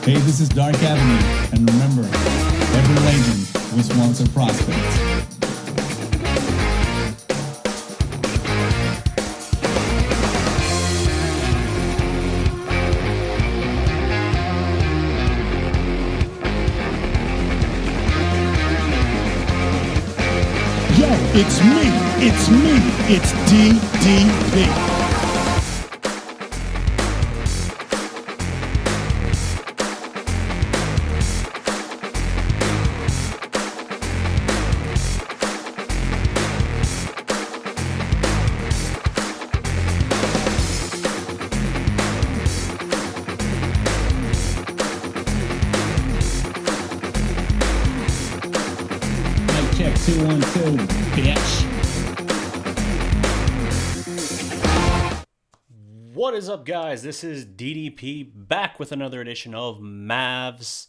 Hey, this is Dark Avenue, and remember, every legend was once a prospect. It's me, it's DDP. Mic check 212, bitch. What is up, guys? This is DDP back with another edition of Mavs.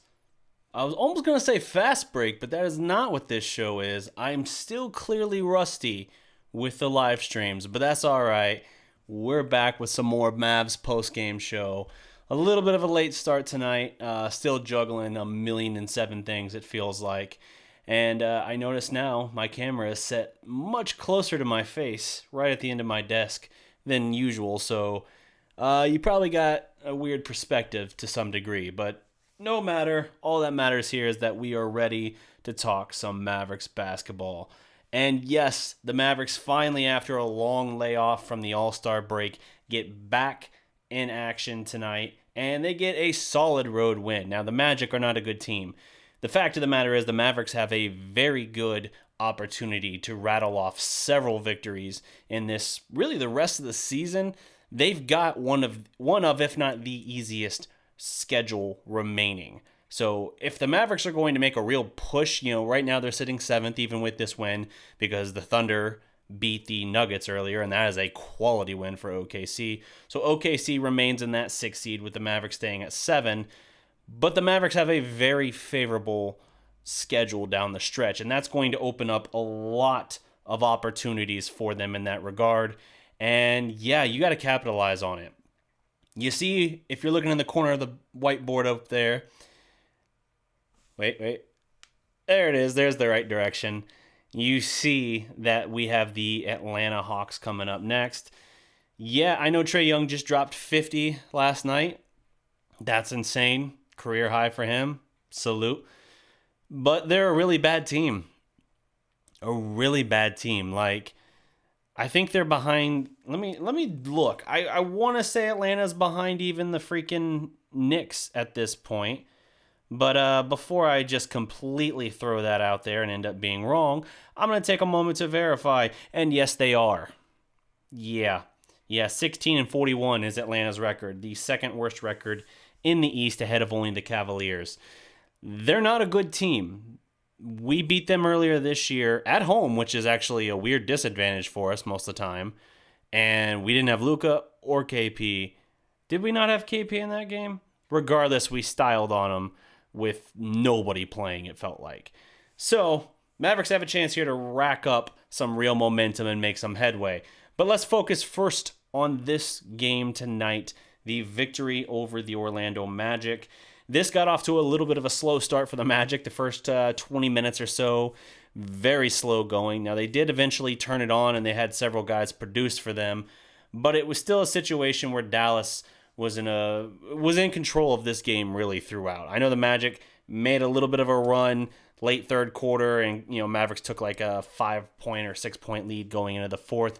I was almost going to say fast break, but that is not what this show is. I'm still clearly rusty with the live streams, but that's all right. We're back with some more Mavs post-game show. A little bit of a late start tonight. Still juggling 1,000,007 things, it feels like. And I notice now my camera is set much closer to my face, right at the end of my desk than usual, so you probably got a weird perspective to some degree, but no matter. All that matters here is that we are ready to talk some Mavericks basketball. And yes, the Mavericks finally, after a long layoff from the All-Star break, get back in action tonight, and they get a solid road win. Now, the Magic are not a good team. The fact of the matter is the Mavericks have a very good opportunity to rattle off several victories in this, really the rest of the season. They've got one of, if not the easiest schedule remaining. So if the Mavericks are going to make a real push, right now they're sitting 7th even with this win because the Thunder beat the Nuggets earlier, and that is a quality win for OKC. So OKC remains in that 6th seed with the Mavericks staying at 7, but the Mavericks have a very favorable schedule down the stretch, and that's going to open up a lot of opportunities for them in that regard. And yeah, you got to capitalize on it. You see, if you're looking in the corner of the whiteboard up there, wait, there it is. There's the right direction. You see that we have the Atlanta Hawks coming up next. Yeah, I know Trae Young just dropped 50 last night. That's insane. Career high for him. Salute. But they're a really bad team. A really bad team. Like, I think they're behind. Let me look. I want to say Atlanta's behind even the freaking Knicks at this point. But before I just completely throw that out there and end up being wrong, I'm going to take a moment to verify. And yes, they are. Yeah, 16-41 is Atlanta's record. The second worst record in the East, ahead of only the Cavaliers. They're not a good team. We beat them earlier this year at home, which is actually a weird disadvantage for us most of the time. And we didn't have Luka or KP. Did we not have KP in that game? Regardless, we styled on them with nobody playing, it felt like. So, Mavericks have a chance here to rack up some real momentum and make some headway. But let's focus first on this game tonight, the victory over the Orlando Magic. This got off to a little bit of a slow start for the Magic. The first 20 minutes or so, very slow going. Now, they did eventually turn it on, and they had several guys produce for them. But it was still a situation where Dallas was in control of this game really throughout. I know the Magic made a little bit of a run late third quarter, and Mavericks took like a 5-point or 6-point lead going into the fourth.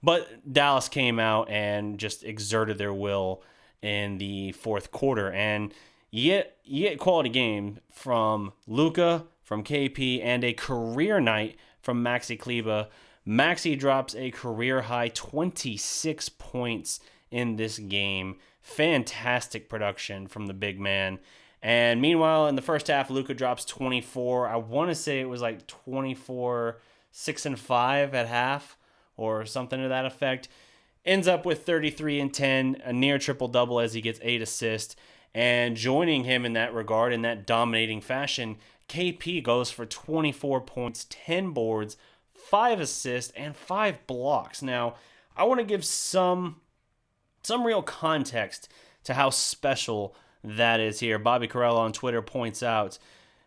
But Dallas came out and just exerted their will in the fourth quarter, and you get quality game from Luka, from KP, and a career night from Maxi Kleber. Maxi drops a career-high 26 points in this game. Fantastic production from the big man. And meanwhile, in the first half, Luka drops 24. I want to say it was like 24, 6 and 5 at half or something to that effect. Ends up with 33 and 10, a near triple-double as he gets 8 assists. And joining him in that regard, in that dominating fashion, KP goes for 24 points, 10 boards, 5 assists, and 5 blocks. Now, I want to give some real context to how special that is here. Bobby Carell on Twitter points out,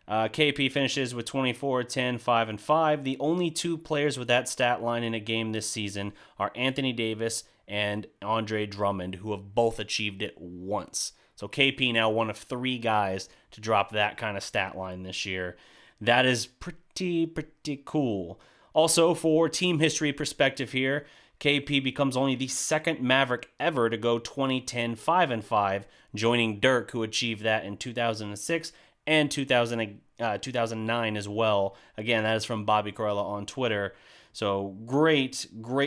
KP finishes with 24, 10, 5, and 5. The only two players with that stat line in a game this season are Anthony Davis and Andre Drummond, who have both achieved it once. So KP now one of 3 guys to drop that kind of stat line this year. That is pretty cool. Also, for team history perspective here, KP becomes only the second Maverick ever to go 20, 10, 5, and 5, joining Dirk, who achieved that in 2006 and 2009 as well. Again, that is from Bobby Carella on Twitter. So great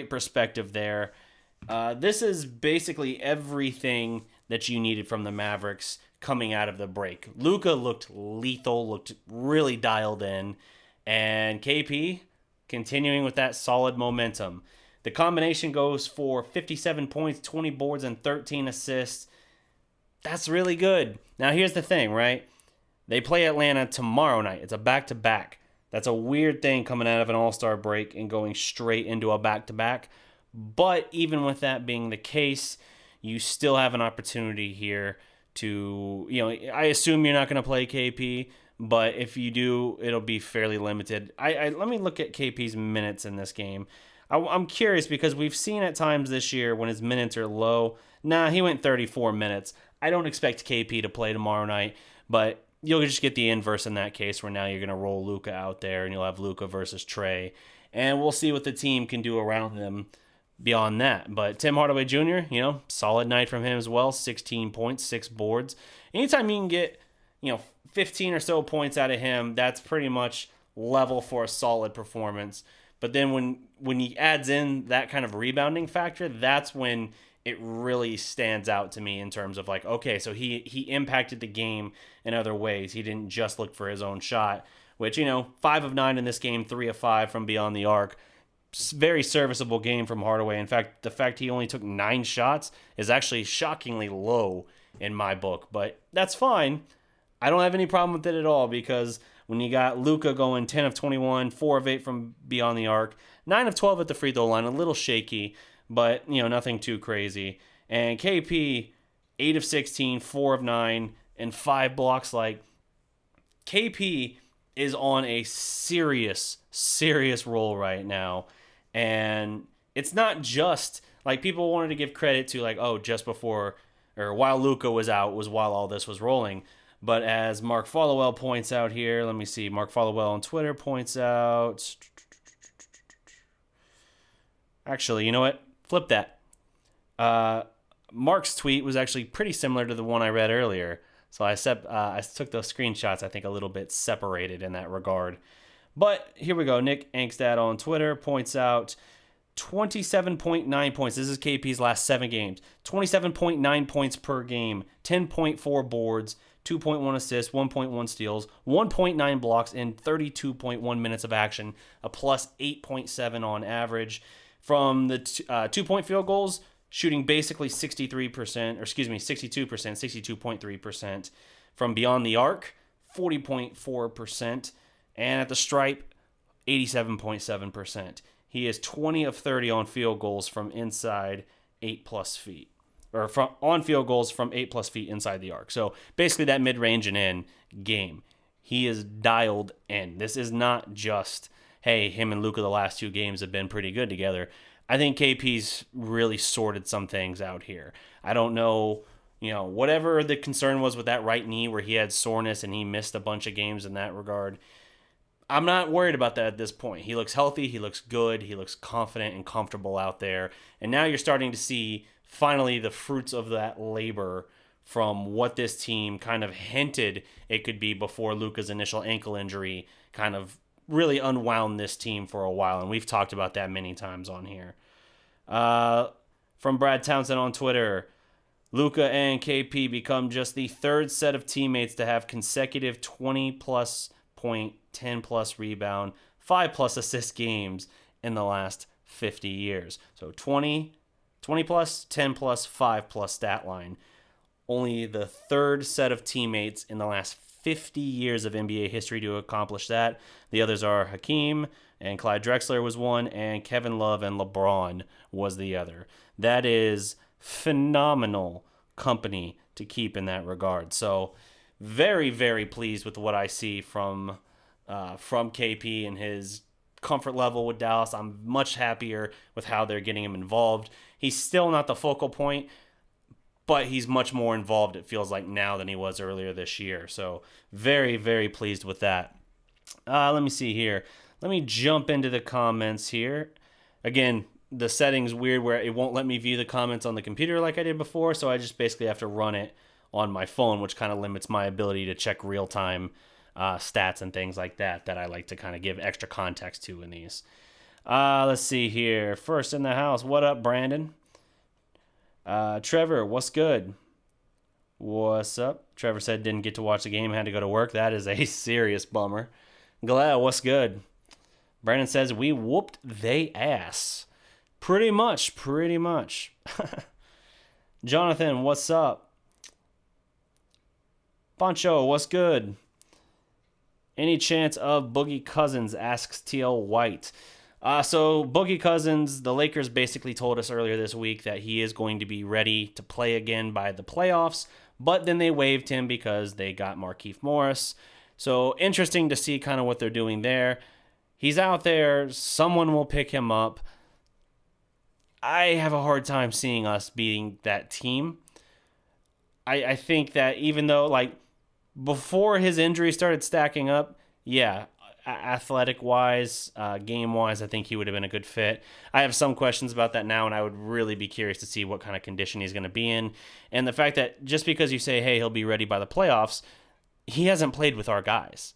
perspective there. This is basically everything that you needed from the Mavericks coming out of the break. Luka looked lethal, looked really dialed in, and KP continuing with that solid momentum. The combination goes for 57 points, 20 boards, and 13 assists. That's really good. Now here's the thing, right? They play Atlanta tomorrow night. It's a back-to-back. That's a weird thing coming out of an All-Star break and going straight into a back-to-back. But even with that being the case, you still have an opportunity here to, I assume you're not going to play KP, but if you do, it'll be fairly limited. Let me look at KP's minutes in this game. I'm curious because we've seen at times this year when his minutes are low. He went 34 minutes. I don't expect KP to play tomorrow night, but you'll just get the inverse in that case where now you're going to roll Luka out there and you'll have Luka versus Trey. And we'll see what the team can do around them beyond that. But Tim Hardaway Jr., solid night from him as well. 16 points, 6 boards. Anytime you can get, 15 or so points out of him, that's pretty much level for a solid performance. But then when he adds in that kind of rebounding factor, that's when it really stands out to me in terms of like, okay, so he impacted the game in other ways. He didn't just look for his own shot, which, 5 of 9 in this game, 3 of 5 from beyond the arc. Very serviceable game from Hardaway. In fact, the fact he only took 9 shots is actually shockingly low in my book, but that's fine. I don't have any problem with it at all because when you got Luka going 10 of 21, 4 of 8 from beyond the arc, 9 of 12 at the free throw line, a little shaky, but, nothing too crazy. And KP, 8 of 16, 4 of 9, and 5 blocks. Like, KP is on a serious roll right now. And it's not just, like, people wanted to give credit to, like, just before, or while Luka was out was while all this was rolling. But as Mark Followell points out here, let me see, Mark Followell on Twitter points out, actually, you know what? Flip that. Mark's tweet was actually pretty similar to the one I read earlier. So I took those screenshots, I think, a little bit separated in that regard. But here we go. Nick Angstad on Twitter points out 27.9 points. This is KP's last 7 games. 27.9 points per game, 10.4 boards, 2.1 assists, 1.1 steals, 1.9 blocks in 32.1 minutes of action, a plus 8.7 on average. From the 2-point field goals, shooting basically 62%, 62.3%. From beyond the arc, 40.4%. And at the stripe, 87.7%. He is 20 of 30 on field goals from inside 8+ feet. Or on field goals from 8+ feet inside the arc. So basically that mid-range and in game. He is dialed in. This is not just, hey, him and Luka the last 2 games have been pretty good together. I think KP's really sorted some things out here. I don't know, whatever the concern was with that right knee where he had soreness and he missed a bunch of games in that regard. I'm not worried about that at this point. He looks healthy. He looks good. He looks confident and comfortable out there. And now you're starting to see finally the fruits of that labor from what this team kind of hinted it could be before Luka's initial ankle injury kind of really unwound this team for a while. And we've talked about that many times on here. From Brad Townsend on Twitter, Luka and KP become just the 3rd set of teammates to have consecutive 20+ point, 10+ rebound, 5+ assist games in the last 50 years. So 20+, 10+, 5+ stat line. Only the 3rd set of teammates in the last 50 years of NBA history to accomplish that. The others are Hakeem and Clyde Drexler was one, and Kevin Love and LeBron was the other. That is phenomenal company to keep in that regard. So very, very pleased with what I see from KP and his comfort level with Dallas. I'm much happier with how they're getting him involved. He's still not the focal point, but he's much more involved, it feels like, now than he was earlier this year. So very, very pleased with that. Let me see here. Let me jump into the comments here. Again, the setting's weird where it won't let me view the comments on the computer like I did before, so I just basically have to run it on my phone, which kind of limits my ability to check real-time stats and things like that I like to kind of give extra context to in these. Let's see here. First in the house, what up, Brandon? Trevor, what's good? What's up? Trevor said didn't get to watch the game, had to go to work. That is a serious bummer. Glad, what's good? Brandon says, we whooped they ass. Pretty much. Jonathan, what's up? Pancho, what's good? Any chance of Boogie Cousins, asks TL White. So Boogie Cousins, the Lakers basically told us earlier this week that he is going to be ready to play again by the playoffs, but then they waived him because they got Markieff Morris. So interesting to see kind of what they're doing there. He's out there. Someone will pick him up. I have a hard time seeing us beating that team. I think that even though, like, before his injury started stacking up, yeah, athletic-wise, game-wise, I think he would have been a good fit. I have some questions about that now, and I would really be curious to see what kind of condition he's going to be in. And the fact that just because you say, hey, he'll be ready by the playoffs, he hasn't played with our guys.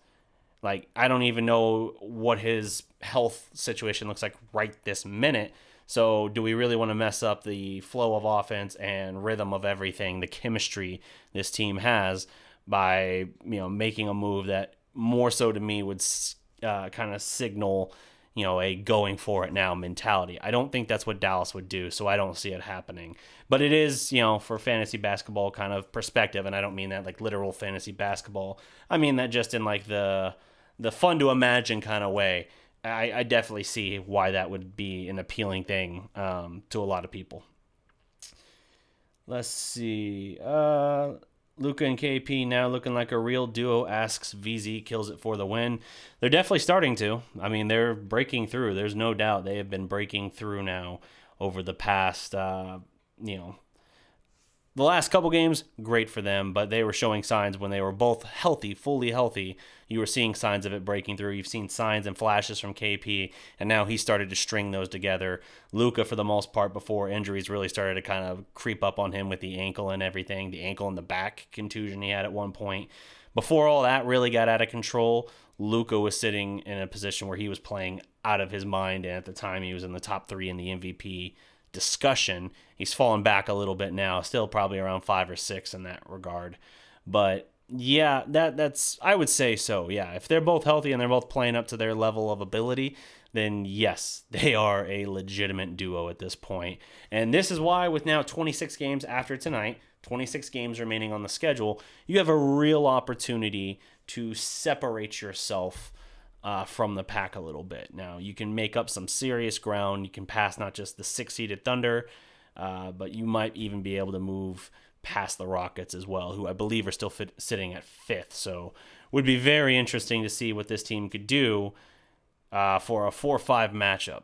Like, I don't even know what his health situation looks like right this minute. So do we really want to mess up the flow of offense and rhythm of everything, the chemistry this team has, by making a move that more so to me would kind of signal a going for it now mentality? I don't think that's what Dallas would do, so I don't see it happening. But it is, for fantasy basketball kind of perspective, and I don't mean that like literal fantasy basketball. I mean that just in like the fun to imagine kind of way. I definitely see why that would be an appealing thing to a lot of people. Let's see. Luka and KP now looking like a real duo, asks VZ, kills it for the win. They're definitely starting to. I mean, they're breaking through. There's no doubt they have been breaking through now over the past, the last couple games, great for them, but they were showing signs when they were both healthy, fully healthy. You were seeing signs of it breaking through. You've seen signs and flashes from KP, and now he started to string those together. Luka, for the most part, before injuries really started to kind of creep up on him with the ankle and everything, the ankle and the back contusion he had at one point. Before all that really got out of control, Luka was sitting in a position where he was playing out of his mind, and at the time he was in the top 3 in the MVP discussion. He's fallen back a little bit now, still probably around 5 or 6 in that regard. But yeah, that's I would say so. Yeah, if they're both healthy and they're both playing up to their level of ability, then yes, they are a legitimate duo at this point. And this is why, with now 26 games after tonight, 26 games remaining on the schedule, you have a real opportunity to separate yourself from the pack a little bit. Now, you can make up some serious ground. You can pass not just the 6-seeded Thunder, but you might even be able to move past the Rockets as well, who I believe are still sitting at 5th. So would be very interesting to see what this team could do for a 4-5 matchup.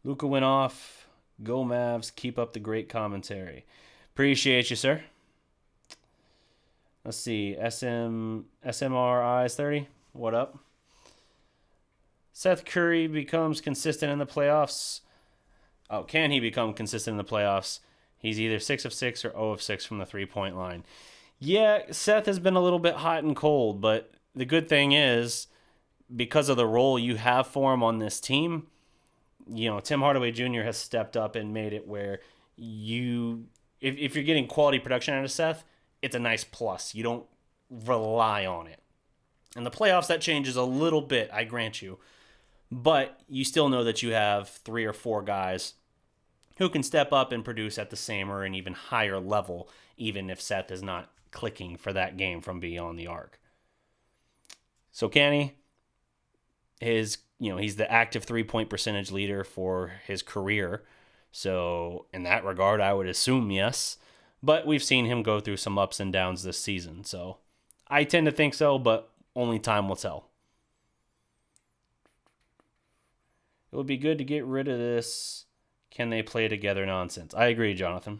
Luka went off. Go Mavs. Keep up the great commentary. Appreciate you, sir. Let's see. SMR Eyes 30. What up? Seth Curry becomes consistent in the playoffs. Oh, can he become consistent in the playoffs? He's either 6 of 6 or 0 of 6 from the 3-point line. Yeah, Seth has been a little bit hot and cold, but the good thing is, because of the role you have for him on this team, Tim Hardaway Jr. has stepped up and made it where if you're getting quality production out of Seth, it's a nice plus. You don't rely on it. In the playoffs, that changes a little bit, I grant you. But you still know that you have 3 or 4 guys who can step up and produce at the same or an even higher level, even if Seth is not clicking for that game from beyond the arc. So can he? He's the active 3-point percentage leader for his career. So in that regard, I would assume yes. But we've seen him go through some ups and downs this season. So I tend to think so, but only time will tell. It would be good to get rid of this "can they play together" nonsense. I agree, Jonathan.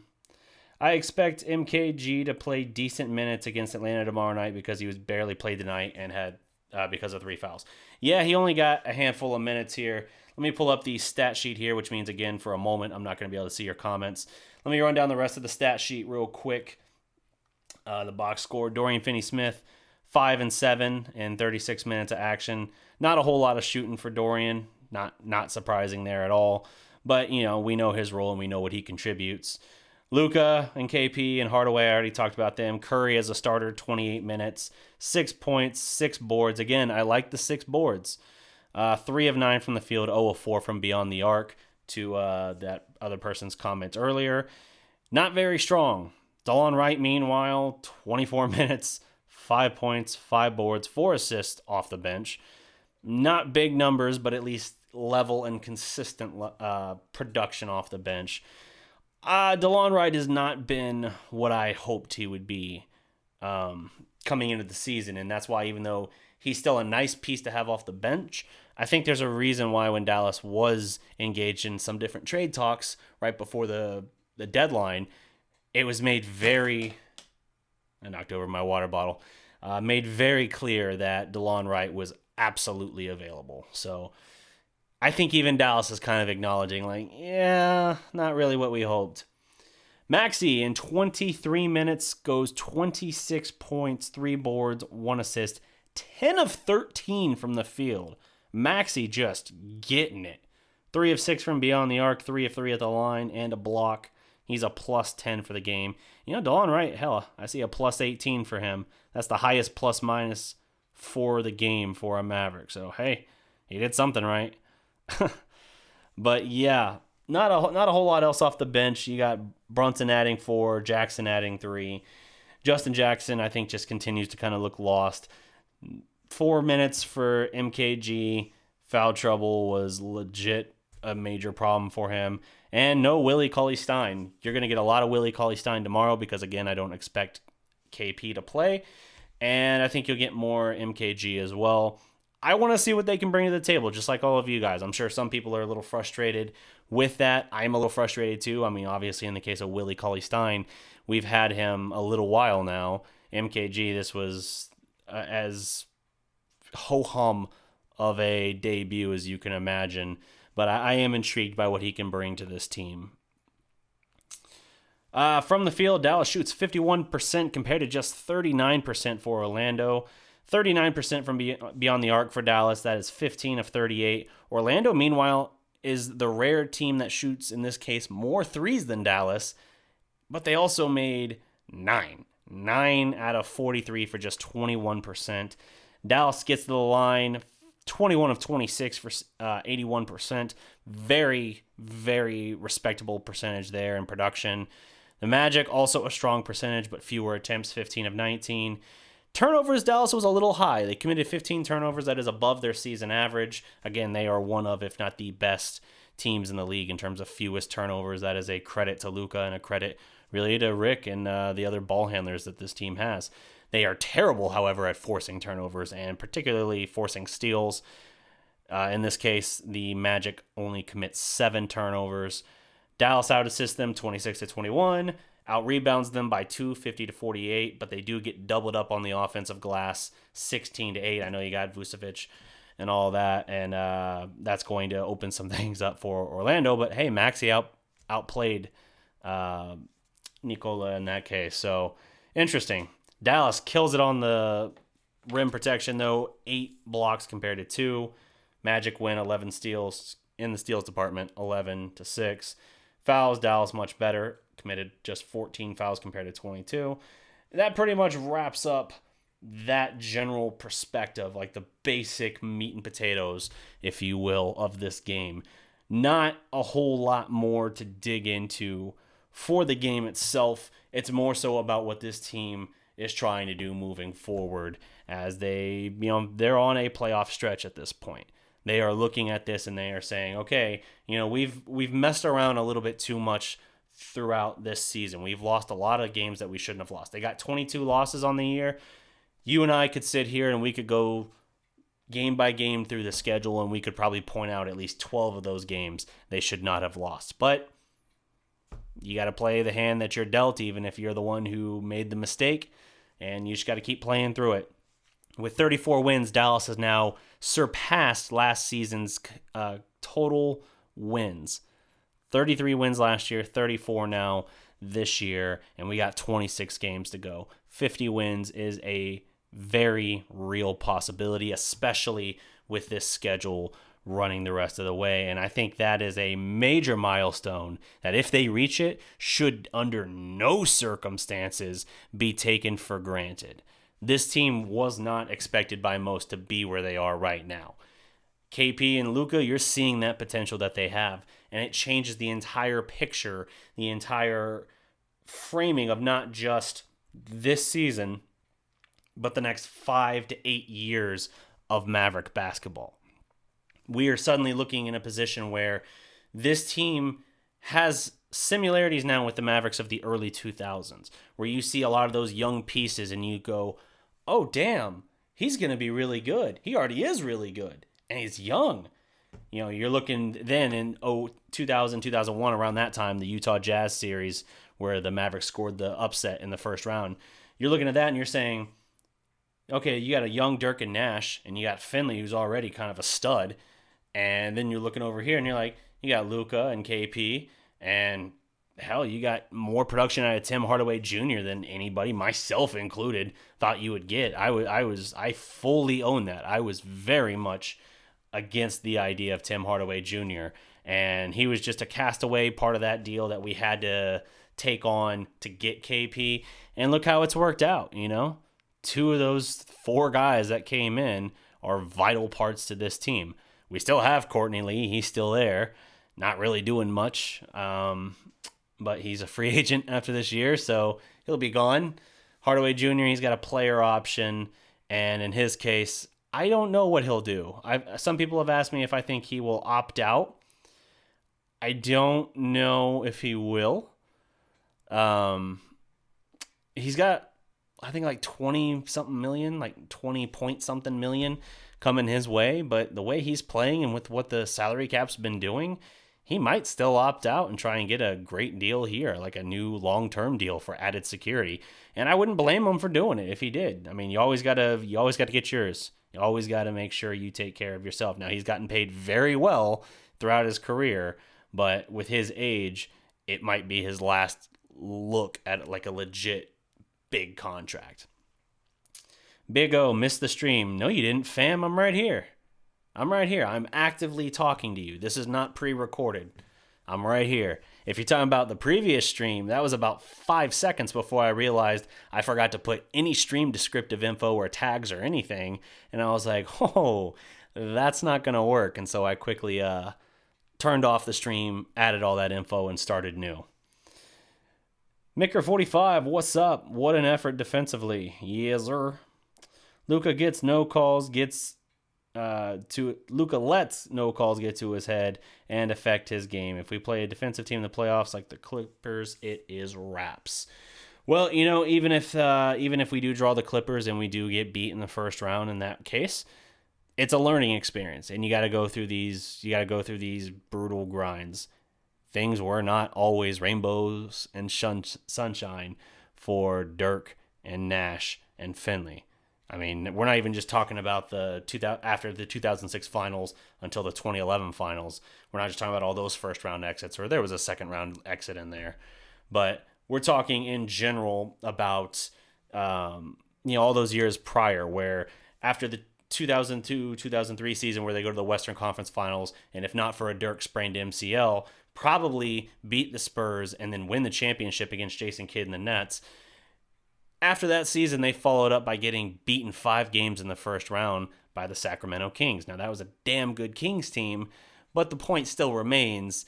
I expect MKG to play decent minutes against Atlanta tomorrow night because he was barely played tonight and had because of 3 fouls. Yeah, he only got a handful of minutes here. Let me pull up the stat sheet here, which means, again, for a moment, I'm not going to be able to see your comments. Let me run down the rest of the stat sheet real quick. The box score: Dorian Finney-Smith, 5 and 7 in 36 minutes of action. Not a whole lot of shooting for Dorian. Not surprising there at all. But, we know his role and we know what he contributes. Luka and KP and Hardaway, I already talked about them. Curry as a starter, 28 minutes, 6 points, 6 boards. Again, I like the 6 boards. 3 of 9 from the field, 0 of 4 from beyond the arc, to that other person's comment earlier. Not very strong. Delon Wright, meanwhile, 24 minutes, 5 points, 5 boards, 4 assists off the bench. Not big numbers, but at least level and consistent production off the bench. DeLon Wright has not been what I hoped he would be coming into the season, and that's why, even though he's still a nice piece to have off the bench, I think there's a reason why when Dallas was engaged in some different trade talks right before the deadline, it was made very... I knocked over my water bottle. Made very clear that DeLon Wright was absolutely available. So I think even Dallas is kind of acknowledging, not really what we hoped. Maxi, in 23 minutes, goes 26 points, 3 boards, 1 assist, 10 of 13 from the field. Maxi just getting it. 3 of 6 from beyond the arc, 3 of 3 at the line, and a block. He's a plus 10 for the game. DeLon Wright, hell, I see a plus 18 for him. That's the highest plus minus for the game for a Maverick. So, hey, he did something right. But, yeah, not a whole lot else off the bench. You got Brunson adding 4, Jackson adding 3. Justin Jackson, I think, just continues to kind of look lost. 4 minutes for MKG. Foul trouble was legit a major problem for him. And no Willie Cauley-Stein. You're going to get a lot of Willie Cauley-Stein tomorrow because, again, I don't expect KP to play. And I think you'll get more MKG as well. I want to see what they can bring to the table, just like all of you guys. I'm sure some people are a little frustrated with that. I'm a little frustrated too. I mean, obviously, in the case of Willie Cauley-Stein, we've had him a little while now. MKG, this was as ho-hum of a debut as you can imagine. But I am intrigued by what he can bring to this team. From the field, Dallas shoots 51% compared to just 39% for Orlando. 39% from beyond the arc for Dallas. That is 15 of 38. Orlando, meanwhile, is the rare team that shoots, in this case, more threes than Dallas. But they also made 9. 9 out of 43 for just 21%. Dallas gets to the line 21 of 26 for 81%. Very, very respectable percentage there in production. The Magic, also a strong percentage, but fewer attempts, 15 of 19. Turnovers, Dallas was a little high. They committed 15 turnovers. That is above their season average. Again, they are one of, if not the best teams in the league in terms of fewest turnovers. That is a credit to Luka and a credit really to Rick and the other ball handlers that this team has. They are terrible, however, at forcing turnovers and particularly forcing steals. In this case, the Magic only commit 7 turnovers. Dallas out-assists them 26-21, out-rebounds them by 2, 50-48, but they do get doubled up on the offensive glass 16-8. I know you got Vucevic and all that, and that's going to open some things up for Orlando. But, hey, Maxi outplayed Nikola in that case. So, interesting. Dallas kills it on the rim protection, though. 8 blocks compared to 2. Magic win 11 steals in the steals department, 11-6. Fouls, Dallas much better. Committed just 14 fouls compared to 22. That pretty much wraps up that general perspective, like the basic meat and potatoes, if you will, of this game. Not a whole lot more to dig into for the game itself. It's more so about what this team is trying to do moving forward as they're on a playoff stretch at this point. They are looking at this and they are saying, okay, we've messed around a little bit too much throughout this season. We've lost a lot of games that we shouldn't have lost. They got 22 losses on the year. You and I could sit here and we could go game by game through the schedule, and we could probably point out at least 12 of those games they should not have lost. But you got to play the hand that you're dealt, even if you're the one who made the mistake, and you just got to keep playing through it. With 34 wins, Dallas has now surpassed last season's total wins. 33 wins last year, 34 now this year, and we got 26 games to go. 50 wins is a very real possibility, especially with this schedule running the rest of the way. And I think that is a major milestone that, if they reach it, should under no circumstances be taken for granted. This team was not expected by most to be where they are right now. KP and Luka, you're seeing that potential that they have, and it changes the entire picture, the entire framing of not just this season, but the next 5 to 8 years of Maverick basketball. We are suddenly looking in a position where this team has similarities now with the Mavericks of the early 2000s, where you see a lot of those young pieces and you go, oh, damn, he's going to be really good. He already is really good, and he's young. You're looking then in 2000, 2001, around that time, the Utah Jazz series where the Mavericks scored the upset in the first round. You're looking at that and you're saying, okay, you got a young Dirk and Nash, and you got Finley, who's already kind of a stud. And then you're looking over here and you're like, you got Luka and KP, and hell, you got more production out of Tim Hardaway Jr. than anybody, myself included, thought you would get. I fully own that. I was very much against the idea of Tim Hardaway Jr., and he was just a castaway part of that deal that we had to take on to get KP. And look how it's worked out, 2 of those 4 guys that came in are vital parts to this team. We still have Courtney Lee. He's still there, not really doing much, but he's a free agent after this year, so he'll be gone. Hardaway Jr., he's got a player option, and in his case, I don't know what he'll do. Some people have asked me if I think he will opt out. I don't know if he will. He's got, I think, like 20-something million, like 20-point-something million coming his way. But the way he's playing and with what the salary cap's been doing, he might still opt out and try and get a great deal here, like a new long-term deal for added security. And I wouldn't blame him for doing it if he did. I mean, you always got to get yours. You always got to make sure you take care of yourself. Now, he's gotten paid very well throughout his career, but with his age, it might be his last look at like a legit big contract. Big O, missed the stream. No, you didn't, fam. I'm right here. I'm actively talking to you. This is not pre-recorded. I'm right here. If you're talking about the previous stream, that was about 5 seconds before I realized I forgot to put any stream descriptive info or tags or anything. And I was like, oh, that's not going to work. And so I quickly turned off the stream, added all that info, and started new. Micker45, what's up? What an effort defensively. Yes, sir. Luka gets no calls, Luka lets no calls get to his head and affect his game. If we play a defensive team in the playoffs like the Clippers, it is wraps. Well, even if we do draw the Clippers and we do get beat in the first round, in that case, it's a learning experience, and you got to go through these brutal grinds. Things were not always rainbows and sunshine for Dirk and Nash and Finley. I mean, we're not even just talking about after the 2006 finals until the 2011 finals. We're not just talking about all those first round exits, or there was a second round exit in there. But we're talking in general about all those years prior, where after the 2002-2003 season where they go to the Western Conference Finals, and if not for a Dirk sprained MCL, probably beat the Spurs and then win the championship against Jason Kidd and the Nets. After that season, they followed up by getting beaten 5 games in the first round by the Sacramento Kings. Now, that was a damn good Kings team, but the point still remains.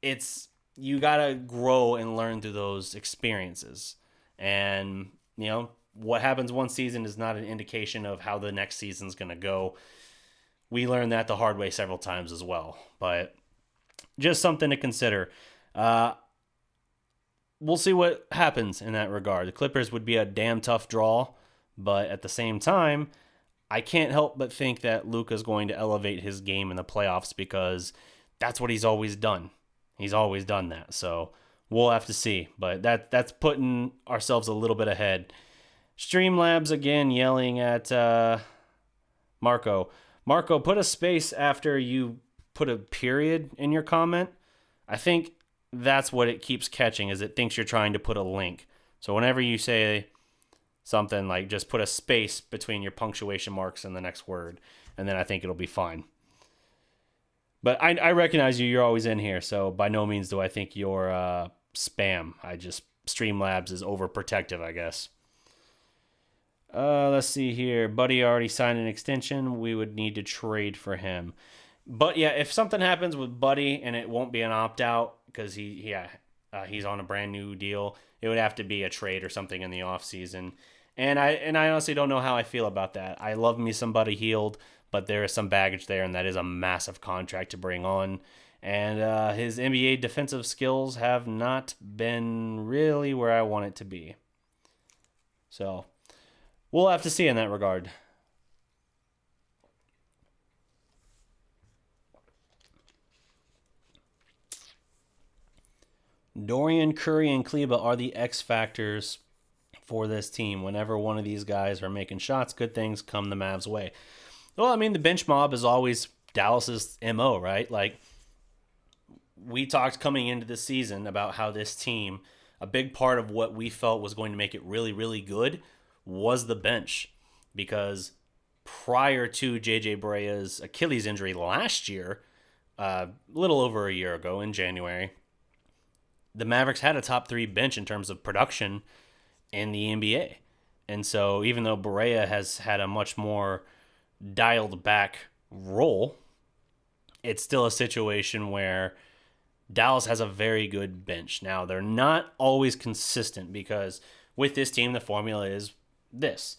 You got to grow and learn through those experiences. And, what happens one season is not an indication of how the next season's going to go. we learned that the hard way several times as well. But just something to consider. We'll see what happens in that regard. The Clippers would be a damn tough draw, but at the same time, I can't help but think that Luka's going to elevate his game in the playoffs because that's what he's always done. He's always done that. So we'll have to see. But that's putting ourselves a little bit ahead. Streamlabs again yelling at Marco. Marco, put a space after you put a period in your comment. I think that's what it keeps catching, is it thinks you're trying to put a link. So whenever you say something, like, just put a space between your punctuation marks and the next word, and then I think it'll be fine. But I recognize you. You're always in here, so by no means do I think you're spam. Streamlabs is overprotective, I guess. Let's see here. Buddy already signed an extension. We would need to trade for him. But yeah, if something happens with Buddy and it won't be an opt-out because he's on a brand new deal, it would have to be a trade or something in the offseason. And I honestly don't know how I feel about that. I love me some Buddy Hield, but there is some baggage there, and that is a massive contract to bring on. And his NBA defensive skills have not been really where I want it to be. So we'll have to see in that regard. Dorian, Curry, and Kleber are the X factors for this team. Whenever one of these guys are making shots, good things come the Mavs' way. Well, I mean, the bench mob is always Dallas's MO, right? Like, we talked coming into the season about how this team, a big part of what we felt was going to make it really, really good was the bench. Because prior to J.J. Barea's Achilles injury last year, a little over a year ago in January, the Mavericks had a top 3 bench in terms of production in the NBA. And so even though Barea has had a much more dialed back role, it's still a situation where Dallas has a very good bench. Now, they're not always consistent because with this team, the formula is this.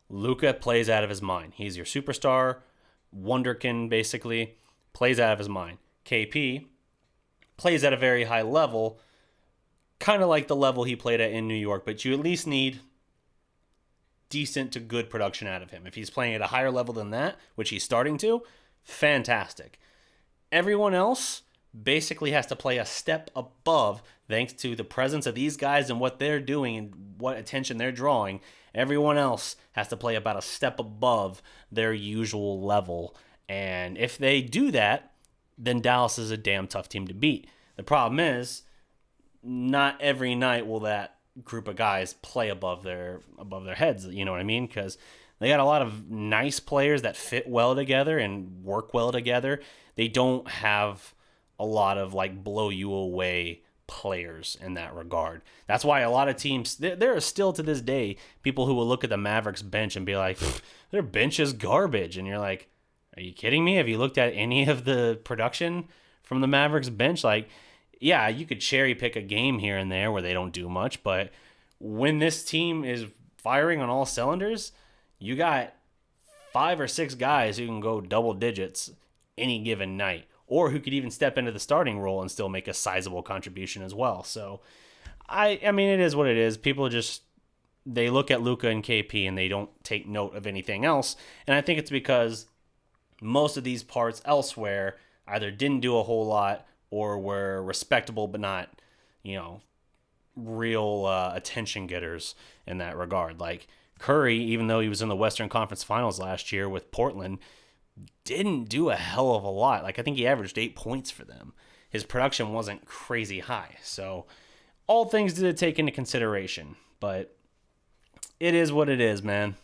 Luka plays out of his mind. He's your superstar, wonderkin basically, plays out of his mind. KP plays at a very high level, kind of like the level he played at in New York, but you at least need decent to good production out of him. If he's playing at a higher level than that, which he's starting to, fantastic. Everyone else basically has to play a step above thanks to the presence of these guys and what they're doing and what attention they're drawing. Everyone else has to play about a step above their usual level. And if they do that, then Dallas is a damn tough team to beat. The problem is, not every night will that group of guys play above their heads, you know what I mean? Because they got a lot of nice players that fit well together and work well together. They don't have a lot of like blow you away players in that regard. That's why a lot of teams, there are still to this day people who will look at the Mavericks bench and be like, their bench is garbage. And you're like, are you kidding me? Have you looked at any of the production from the Mavericks bench? Like, yeah, you could cherry pick a game here and there where they don't do much, but when this team is firing on all cylinders, you got 5 or 6 guys who can go double digits any given night, or who could even step into the starting role and still make a sizable contribution as well. So, I mean, it is what it is. People just, they look at Luka and KP and they don't take note of anything else, and I think it's because most of these parts elsewhere either didn't do a whole lot or were respectable but not, real attention getters in that regard. Like Curry, even though he was in the Western Conference Finals last year with Portland, didn't do a hell of a lot. Like I think he averaged 8 points for them. His production wasn't crazy high. So all things to take into consideration. But it is what it is, man.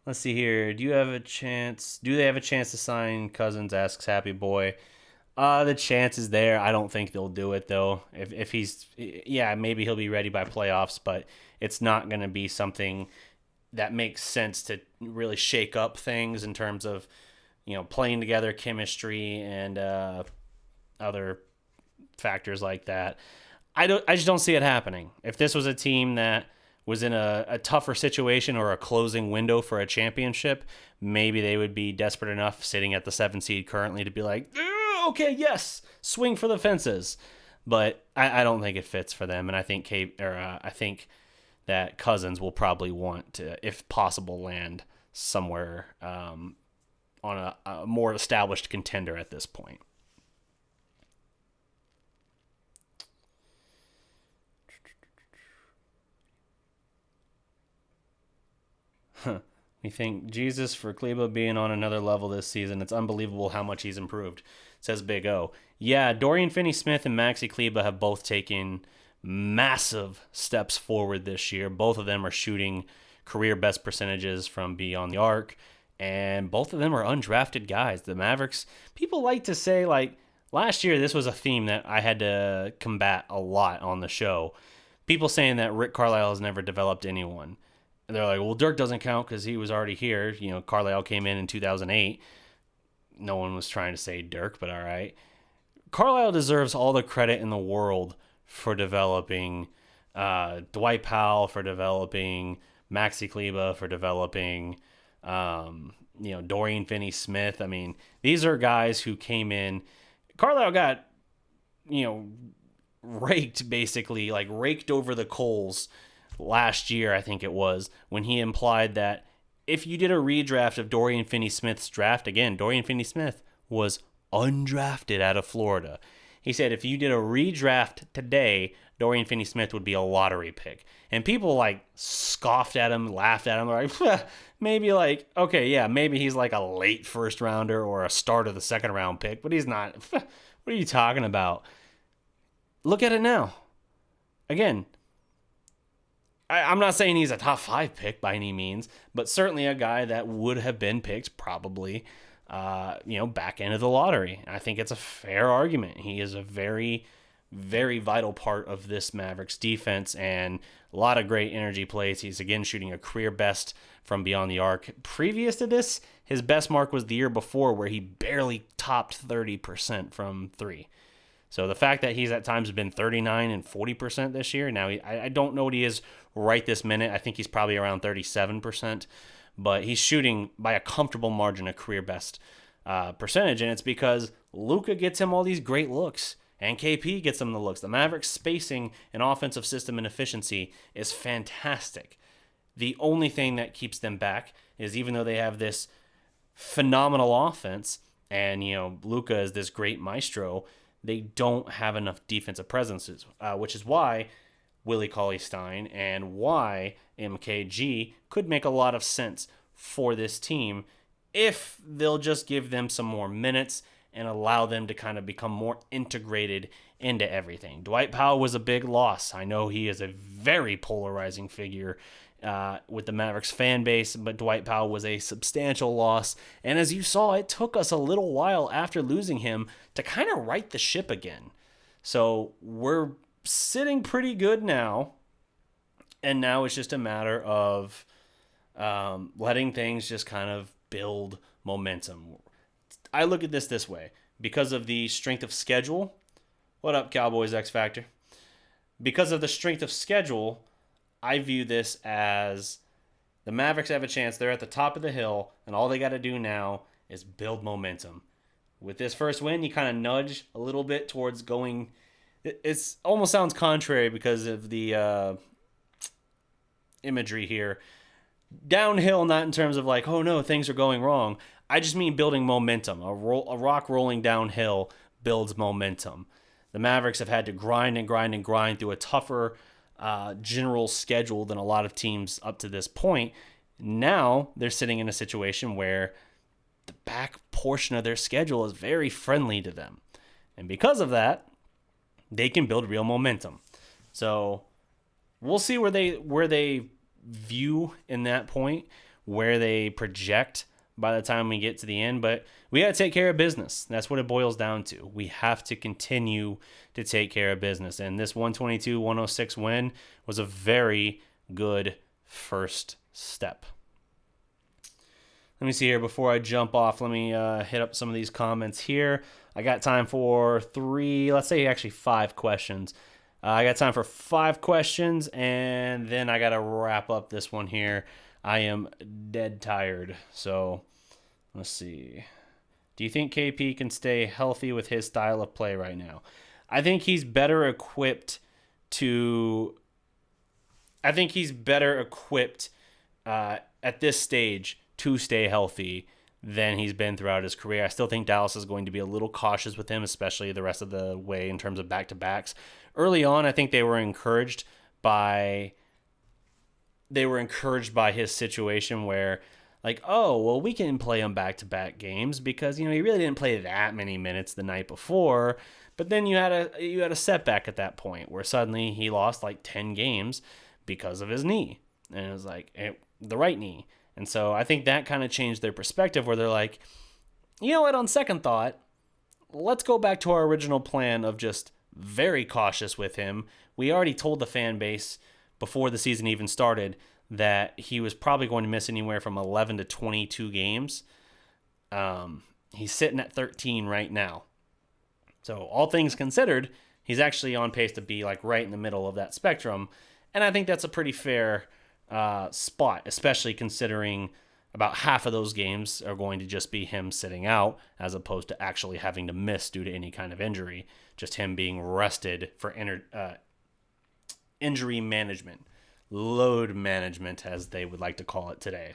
Let's see here. Do they have a chance to sign Cousins? Asks Happy Boy. The chance is there. I don't think they'll do it, though. If he's, maybe he'll be ready by playoffs, but it's not going to be something that makes sense to really shake up things in terms of, playing together, chemistry, and other factors like that. I just don't see it happening. If this was a team that was in a tougher situation or a closing window for a championship, maybe they would be desperate enough sitting at the 7 seed currently to be like, okay, yes, swing for the fences. But I don't think it fits for them, and I think I think that Cousins will probably want to, if possible, land somewhere on a more established contender at this point. We think Jesus for Kleber being on another level this season. It's unbelievable how much he's improved, says Big O. Yeah, Dorian Finney-Smith and Maxi Kleber have both taken massive steps forward this year. Both of them are shooting career best percentages from beyond the arc, and both of them are undrafted guys. The Mavericks, people like to say, like, last year this was a theme that I had to combat a lot on the show. People saying that Rick Carlisle has never developed anyone. And they're like, well, Dirk doesn't count because he was already here. You know, Carlisle came in 2008. No one was trying to say Dirk, but all right. Carlisle deserves all the credit in the world for developing Dwight Powell, for developing Maxi Kleber, for developing Dorian Finney-Smith. I mean, these are guys who came in. Carlisle got, raked, basically, like raked over the coals last year, I think it was, when he implied that if you did a redraft of Dorian Finney-Smith's draft, again, Dorian Finney-Smith was undrafted out of Florida. He said if you did a redraft today, Dorian Finney-Smith would be a lottery pick. And people like scoffed at him, laughed at him, like, maybe like, okay, yeah, maybe he's like a late first rounder or a start of the second round pick, but he's not. What are you talking about? Look at it now. Again, I'm not saying he's a top 5 pick by any means, but certainly a guy that would have been picked probably, back end of the lottery. I think it's a fair argument. He is a very, very vital part of this Mavericks defense and a lot of great energy plays. He's again shooting a career best from beyond the arc. Previous to this, his best mark was the year before where he barely topped 30% from 3. So the fact that he's at times been 39 and 40% this year, now I don't know what he is right this minute. I think he's probably around 37%, but he's shooting by a comfortable margin a career best percentage, and it's because Luka gets him all these great looks, and KP gets him the looks. The Mavericks' spacing and offensive system and efficiency is fantastic. The only thing that keeps them back is even though they have this phenomenal offense, and Luka is this great maestro, they don't have enough defensive presences, which is why Willie Cauley-Stein and why MKG could make a lot of sense for this team if they'll just give them some more minutes and allow them to kind of become more integrated into everything. Dwight Powell was a big loss. I know he is a very polarizing figure with the Mavericks fan base, but Dwight Powell was a substantial loss. And as you saw, it took us a little while after losing him to kind of right the ship again. So we're sitting pretty good now. And now it's just a matter of letting things just kind of build momentum. I look at this way. Because of the strength of schedule, what up, Cowboys X Factor? Because of the strength of schedule, I view this as the Mavericks have a chance. They're at the top of the hill, and all they got to do now is build momentum. With this first win, you kind of nudge a little bit towards going. It almost sounds contrary because of the imagery here. Downhill, not in terms of like, oh no, things are going wrong. I just mean building momentum. A rock rolling downhill builds momentum. The Mavericks have had to grind and grind and grind through a tougher general schedule than a lot of teams up to this point. Now they're sitting in a situation where the back portion of their schedule is very friendly to them. And because of that, they can build real momentum. So we'll see where they view in that point, where they project by the time we get to the end, but we got to take care of business. That's what it boils down to. We have to continue to take care of business, and this 122-106 win was a very good first step. Let me see here before I jump off. Let me hit up some of these comments here. I got time for 5 questions. I got time for 5 questions, and then I got to wrap up this one here. I am dead tired. So let's see. Do you think KP can stay healthy with his style of play right now? I think he's better equipped at this stage to stay healthy than he's been throughout his career. I still think Dallas is going to be a little cautious with him, especially the rest of the way in terms of back-to-backs. Early on, I think they were encouraged by his situation where, like, oh, well, we can play him back-to-back games because, he really didn't play that many minutes the night before. But then you had a setback at that point where suddenly he lost like 10 games because of his knee. And it was like the right knee. And so I think that kind of changed their perspective where they're like, you know what, on second thought, let's go back to our original plan of just very cautious with him. We already told the fan base before the season even started that he was probably going to miss anywhere from 11 to 22 games. He's sitting at 13 right now. So all things considered, he's actually on pace to be like right in the middle of that spectrum. And I think that's a pretty fair spot, especially considering about half of those games are going to just be him sitting out as opposed to actually having to miss due to any kind of injury. Just him being rested for injury management, load management, as they would like to call it today.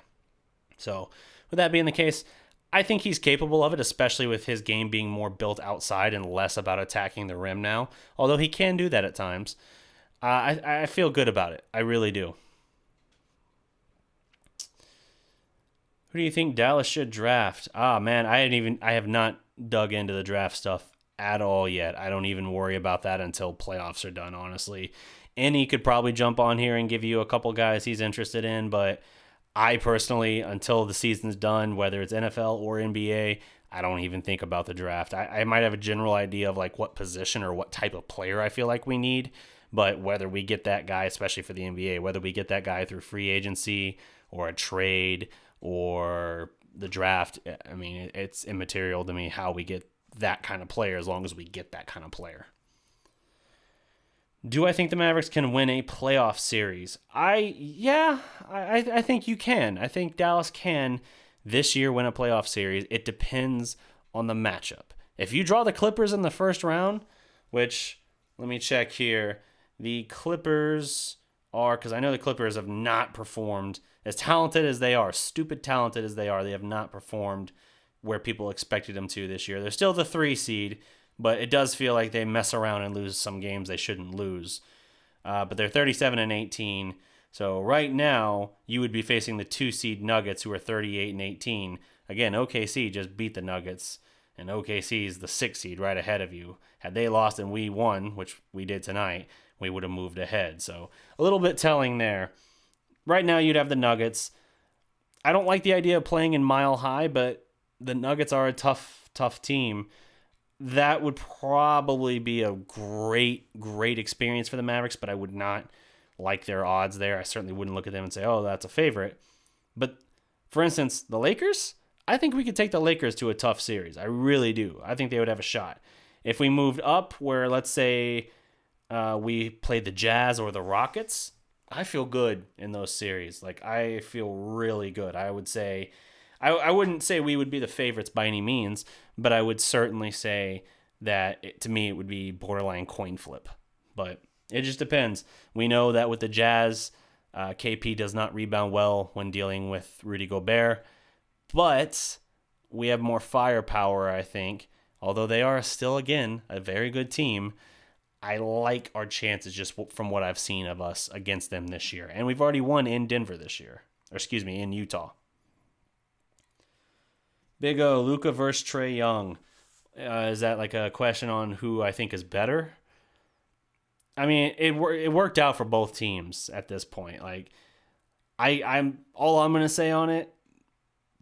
So with that being the case, I think he's capable of it, especially with his game being more built outside and less about attacking the rim now, although he can do that at times. I feel good about it. I really do. Who do you think Dallas should draft? Man, I have not dug into the draft stuff at all yet. I don't even worry about that until playoffs are done, honestly. And he could probably jump on here and give you a couple guys he's interested in, but I personally, until the season's done, whether it's NFL or NBA, I don't even think about the draft. I might have a general idea of like what position or what type of player I feel like we need, but whether we get that guy, especially for the NBA, whether we get that guy through free agency or a trade or the draft, I mean, it's immaterial to me how we get that kind of player as long as we get that kind of player. Do I think the Mavericks can win a playoff series? I think you can. I think Dallas can this year win a playoff series. It depends on the matchup. If you draw the Clippers in the first round, which, let me check here. The Clippers are, because I know the Clippers have not performed as talented as they are, stupid talented as they are. They have not performed where people expected them to this year. They're still the 3 seed, but it does feel like they mess around and lose some games they shouldn't lose. But they're 37-18. So right now, you would be facing the 2 seed Nuggets, who are 38-18. Again, OKC just beat the Nuggets, and OKC is the 6 seed right ahead of you. Had they lost and we won, which we did tonight, we would have moved ahead. So a little bit telling there. Right now, you'd have the Nuggets. I don't like the idea of playing in Mile High, but the Nuggets are a tough team. That would probably be a great experience for the Mavericks, but I would not like their odds there. I certainly wouldn't look at them and say, oh, that's a favorite. But, for instance, the Lakers, I think we could take the Lakers to a tough series. I really do. I think they would have a shot. If we moved up where, let's say, we played the Jazz or the Rockets, I feel good in those series. Like, I feel really good. I would say, I wouldn't say we would be the favorites by any means, but I would certainly say that to me it would be borderline coin flip. But it just depends. We know that with the Jazz, KP does not rebound well when dealing with Rudy Gobert, but we have more firepower, I think. Although they are still, again, a very good team, I like our chances just from what I've seen of us against them this year. And we've already won in Denver this year. Or excuse me, in Utah. Big O, Luka versus Trae Young. Is that like a question on who I think is better? I mean, it worked out for both teams at this point. Like, I'm going to say on it,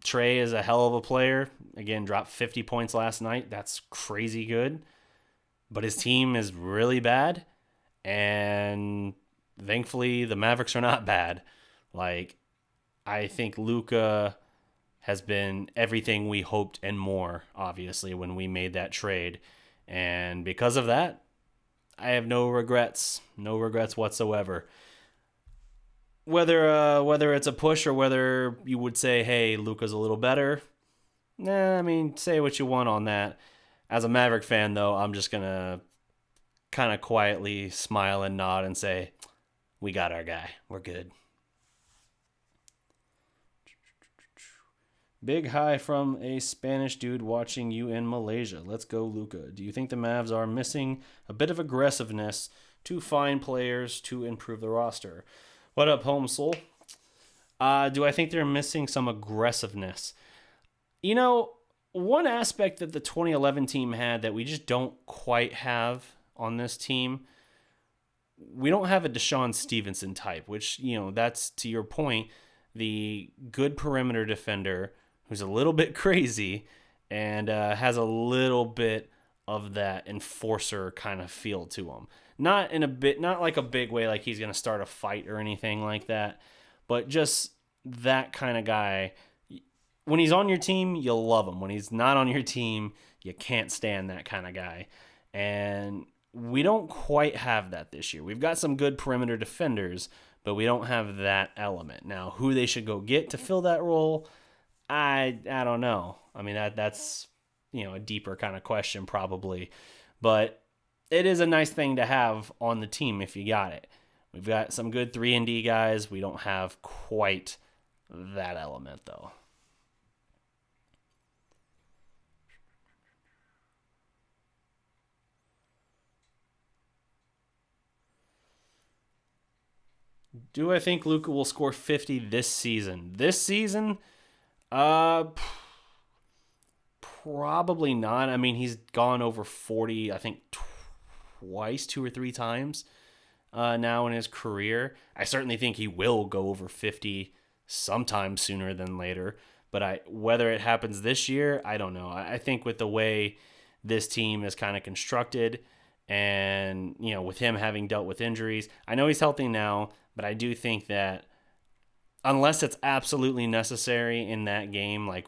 Trae is a hell of a player. Again, dropped 50 points last night. That's crazy good. But his team is really bad. And thankfully, the Mavericks are not bad. Like, I think Luka has been everything we hoped and more, obviously, when we made that trade. And because of that, I have no regrets whatsoever. Whether it's a push or whether you would say, hey, Luka's a little better, I mean, say what you want on that. As a Maverick fan, though, I'm just going to kind of quietly smile and nod and say, we got our guy. We're good. Big hi from a Spanish dude watching you in Malaysia. Let's go, Luka. Do you think the Mavs are missing a bit of aggressiveness to find players to improve the roster? What up, home soul? Do I think they're missing some aggressiveness? You know, one aspect that the 2011 team had that we just don't quite have on this team, we don't have a Deshaun Stevenson type, which, you know, that's, to your point, the good perimeter defender who's a little bit crazy and has a little bit of that enforcer kind of feel to him. Not like a big way, like he's going to start a fight or anything like that, but just that kind of guy. When he's on your team, you'll love him. When he's not on your team, you can't stand that kind of guy. And we don't quite have that this year. We've got some good perimeter defenders, but we don't have that element. Now, who they should go get to fill that role, I don't know. I mean, that's, you know, a deeper kind of question probably. But it is a nice thing to have on the team if you got it. We've got some good 3-and-D guys. We don't have quite that element, though. Do I think Luka will score 50 this season? This season? Probably not. I mean, he's gone over 40, I think, twice, 2 or 3 times now in his career. I certainly think he will go over 50 sometime sooner than later. But whether it happens this year, I don't know. I think with the way this team is kind of constructed and, you know, with him having dealt with injuries, I know he's healthy now, but I do think that unless it's absolutely necessary in that game, like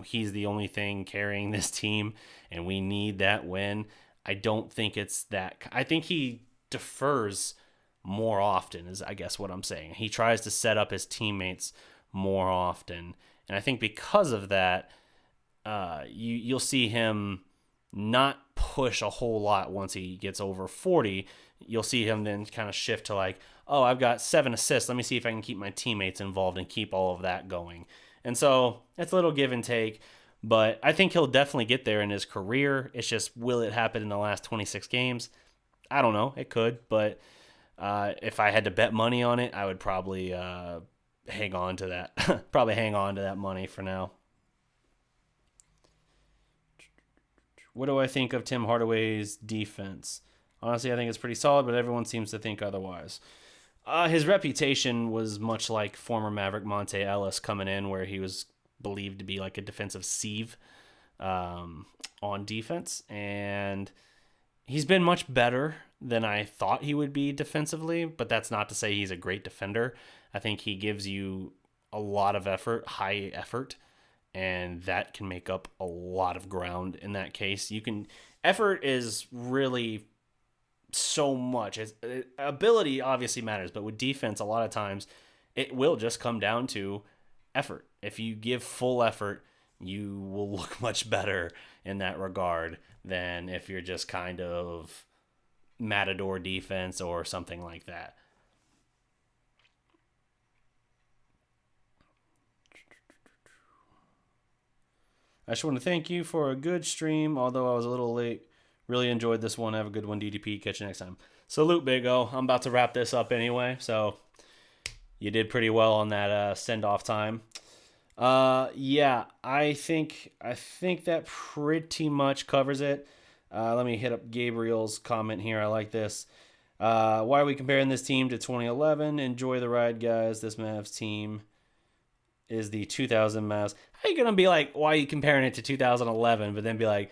he's the only thing carrying this team and we need that win, I don't think it's that. I think he defers more often is, I guess, what I'm saying. He tries to set up his teammates more often. And I think because of that, you'll see him not push a whole lot once he gets over 40. You'll see him then kind of shift to like, oh, I've got 7 assists. Let me see if I can keep my teammates involved and keep all of that going. And so it's a little give and take, but I think he'll definitely get there in his career. It's just, will it happen in the last 26 games? I don't know. It could, but if I had to bet money on it, I would probably hang on to that. Probably hang on to that money for now. What do I think of Tim Hardaway's defense? Honestly, I think it's pretty solid, but everyone seems to think otherwise. His reputation was much like former Maverick Monte Ellis coming in, where he was believed to be like a defensive sieve on defense. And he's been much better than I thought he would be defensively, but that's not to say he's a great defender. I think he gives you a lot of effort, high effort, and that can make up a lot of ground in that case. Effort is really so much. Ability obviously matters, but with defense, a lot of times it will just come down to effort. If you give full effort, you will look much better in that regard than if you're just kind of matador defense or something like that. I just want to thank you for a good stream, although I was a little late. Really enjoyed this one. Have a good one, DDP. Catch you next time. Salute, Big O. I'm about to wrap this up anyway, so you did pretty well on that send-off time. Yeah, I think that pretty much covers it. Let me hit up Gabriel's comment here. I like this. Why are we comparing this team to 2011? Enjoy the ride, guys. This Mavs team is the 2000 Mavs. How are you going to be like, why are you comparing it to 2011, but then be like,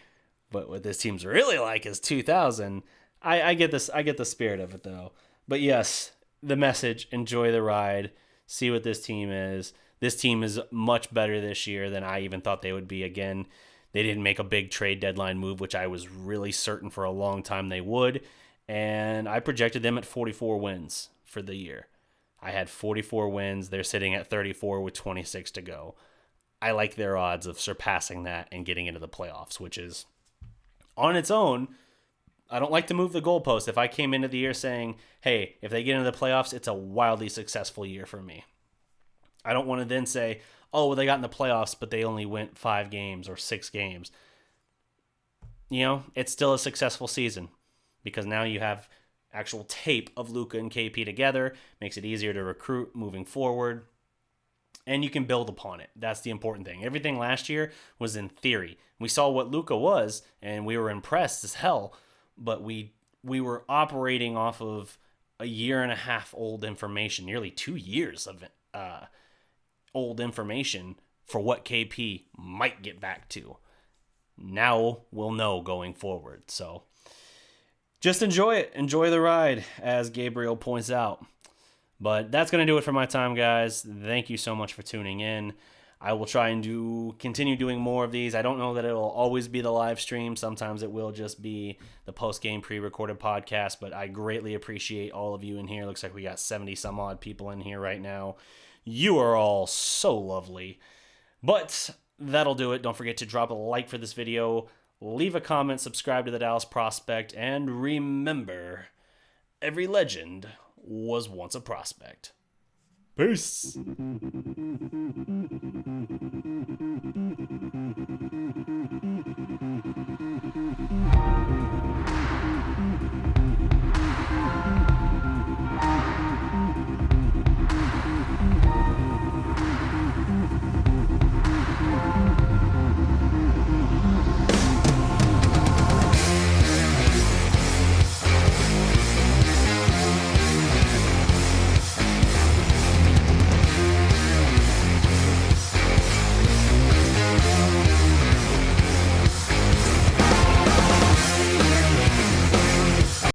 but what this team's really like is 2000. I get this. I get the spirit of it, though. But yes, the message, enjoy the ride, see what this team is. This team is much better this year than I even thought they would be. Again, they didn't make a big trade deadline move, which I was really certain for a long time they would. and I projected them at 44 wins for the year. I had 44 wins. They're sitting at 34 with 26 to go. I like their odds of surpassing that and getting into the playoffs, which is on its own. I don't like to move the goalpost. If I came into the year saying, hey, if they get into the playoffs, it's a wildly successful year for me. I don't want to then say, oh, well, they got in the playoffs, but they only went 5 games or 6 games. It's still a successful season because now you have actual tape of Luka and KP together. Makes it easier to recruit moving forward. And you can build upon it. That's the important thing. Everything last year was in theory. We saw what Luka was, and we were impressed as hell. But we were operating off of a year and a half old information, nearly 2 years of old information for what KP might get back to. Now we'll know going forward. So just enjoy it. Enjoy the ride, as Gabriel points out. But that's going to do it for my time, guys. Thank you so much for tuning in. I will try and continue doing more of these. I don't know that it'll always be the live stream. Sometimes it will just be the post-game pre-recorded podcast, but I greatly appreciate all of you in here. Looks like we got 70-some odd people in here right now. You are all so lovely. But that'll do it. Don't forget to drop a like for this video, leave a comment, subscribe to the Dallas Prospect, and remember, every legend was once a prospect. Peace.